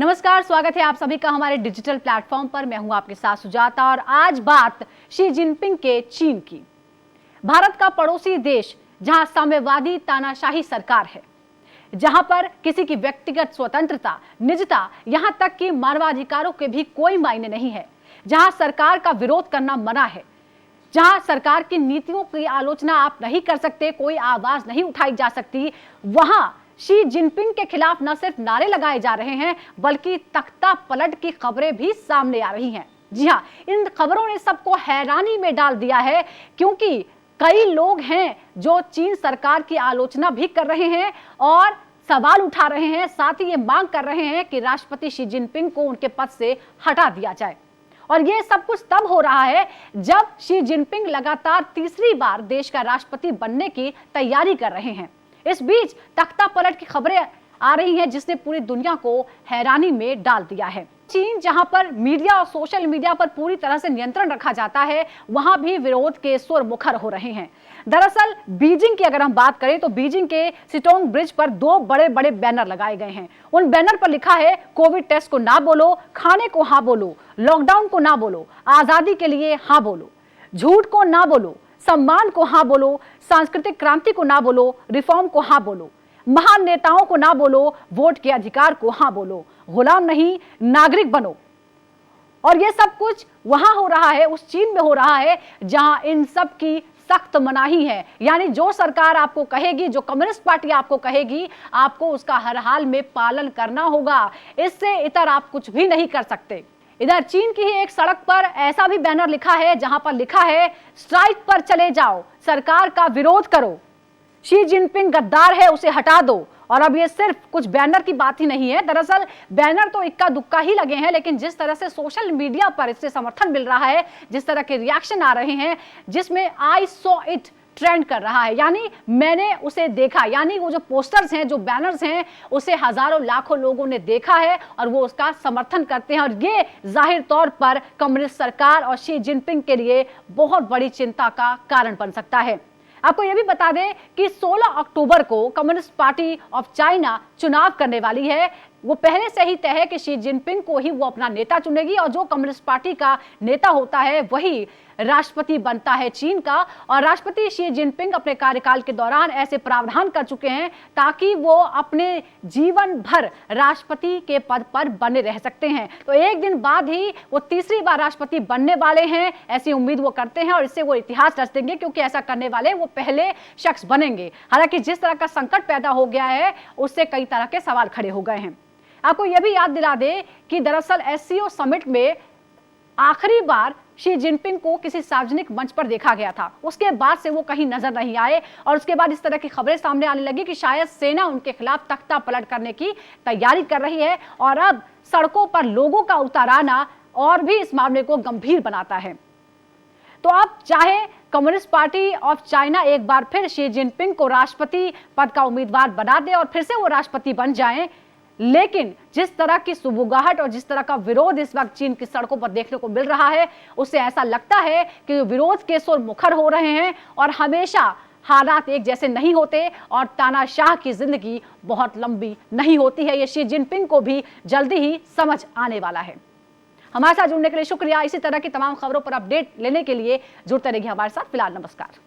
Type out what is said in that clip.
नमस्कार, स्वागत है आप सभी का हमारे डिजिटल प्लेटफॉर्म पर। मैं हूं आपके साथ सुजाता और आज बात शी जिनपिंग के चीन की। भारत का पड़ोसी देश जहां साम्यवादी तानाशाही सरकार है, जहां पर किसी की व्यक्तिगत स्वतंत्रता, निजता, यहां तक कि मानवाधिकारों के भी कोई मायने नहीं है, जहां सरकार का विरोध करना मना है, जहां सरकार की नीतियों की आलोचना आप नहीं कर सकते, कोई आवाज नहीं उठाई जा सकती, वहां शी जिनपिंग के खिलाफ न सिर्फ नारे लगाए जा रहे हैं बल्कि तख्ता पलट की खबरें भी सामने आ रही हैं। जी हां, इन खबरों ने सबको हैरानी में डाल दिया है, क्योंकि कई लोग हैं जो चीन सरकार की आलोचना भी कर रहे हैं और सवाल उठा रहे हैं, साथ ही ये मांग कर रहे हैं कि राष्ट्रपति शी जिनपिंग को उनके पद से हटा दिया जाए। और ये सब कुछ तब हो रहा है जब शी जिनपिंग लगातार तीसरी बार देश का राष्ट्रपति बनने की तैयारी कर रहे हैं। इस बीच तख्ता पलट की खबरें आ रही हैं जिसने पूरी दुनिया को हैरानी में डाल दिया है। चीन जहां पर मीडिया और सोशल मीडिया पर पूरी तरह से नियंत्रण रखा जाता है, वहां भी विरोध के सुर मुखर हो रहे हैं। दरअसल बीजिंग की अगर हम बात करें तो बीजिंग के सिटोंग ब्रिज पर दो बड़े बड़े बैनर लगाए गए हैं। उन बैनर पर लिखा है, कोविड टेस्ट को ना बोलो, खाने को हाँ बोलो, लॉकडाउन को ना बोलो, आजादी के लिए हाँ बोलो, झूठ को ना बोलो, सम्मान को हाँ बोलो, सांस्कृतिक क्रांति को ना बोलो, रिफॉर्म को हाँ बोलो, महान नेताओं को ना बोलो, वोट के अधिकार को हाँ बोलो, गुलाम नहीं नागरिक बनो। और ये सब कुछ वहां हो रहा है, उस चीन में हो रहा है जहां इन सब की सख्त मनाही है। यानी जो सरकार आपको कहेगी, जो कम्युनिस्ट पार्टी आपको कहेगी, आपको उसका हर हाल में पालन करना होगा। इससे इतर आप कुछ भी नहीं कर सकते। इधर चीन की ही एक सड़क पर ऐसा भी बैनर लिखा है जहां पर लिखा है, स्ट्राइक पर चले जाओ, सरकार का विरोध करो, शी जिनपिंग गद्दार है, उसे हटा दो। और अब ये सिर्फ कुछ बैनर की बात ही नहीं है, दरअसल बैनर तो इक्का दुक्का ही लगे हैं, लेकिन जिस तरह से सोशल मीडिया पर इससे समर्थन मिल रहा है, जिस तरह के रिएक्शन आ रहे हैं, जिसमें आई सॉ इट ट्रेंड कर रहा है, यानी मैंने उसे देखा, यानी वो जो पोस्टर्स हैं, जो बैनर्स हैं, उसे हजारों लाखों लोगों ने देखा है और वो उसका समर्थन करते हैं। और ये जाहिर तौर पर कम्युनिस्ट सरकार और शी जिनपिंग के लिए बहुत बड़ी चिंता का कारण बन सकता है। आपको यह भी बता दें कि 16 अक्टूबर को कम्युनिस्ट पार्टी ऑफ चाइना चुनाव करने वाली है। वो पहले से ही तय है कि शी जिनपिंग को ही वो अपना नेता चुनेगी और जो कम्युनिस्ट पार्टी का नेता होता है वही राष्ट्रपति बनता है चीन का। और राष्ट्रपति शी जिनपिंग अपने कार्यकाल के दौरान ऐसे प्रावधान कर चुके हैं ताकि वो अपने जीवन भर राष्ट्रपति के पद पर बने रह सकते हैं। तो एक दिन बाद ही वो तीसरी बार राष्ट्रपति बनने वाले हैं, ऐसी उम्मीद वो करते हैं और इससे वो इतिहास रच देंगे, क्योंकि ऐसा करने वाले वो पहले शख्स बनेंगे। हालांकि जिस तरह का संकट पैदा हो गया है उससे कई तरह के सवाल खड़े हो गए हैं। आपको यह भी याद दिला दे कि दरअसल एससीओ समिट में आखिरी बार शी जिनपिंग को किसी सार्वजनिक मंच पर देखा गया था। उसके बाद से वो कहीं नजर नहीं आए और उसके बाद इस तरह की खबरें सामने आने लगी कि शायद सेना उनके खिलाफ तख्ता पलट करने की तैयारी कर रही है और अब सड़कों पर लोगों का उतर आना और भी इस मामले को गंभीर बनाता है। तो अब चाहे कम्युनिस्ट पार्टी ऑफ चाइना एक बार फिर शी जिनपिंग को राष्ट्रपति पद का उम्मीदवार बना दे और फिर से वो राष्ट्रपति बन जाएं, लेकिन जिस तरह की सुबुगाहट और जिस तरह का विरोध इस वक्त चीन की सड़कों पर देखने को मिल रहा है, उससे ऐसा लगता है कि विरोध के सुर मुखर हो रहे हैं और हमेशा हालात एक जैसे नहीं होते और तानाशाह की जिंदगी बहुत लंबी नहीं होती है। ये शी जिनपिंग को भी जल्दी ही समझ आने वाला है। हमारे साथ जुड़ने के लिए शुक्रिया। इसी तरह की तमाम खबरों पर अपडेट लेने के लिए जुड़ते रहिए हमारे साथ। फिलहाल नमस्कार।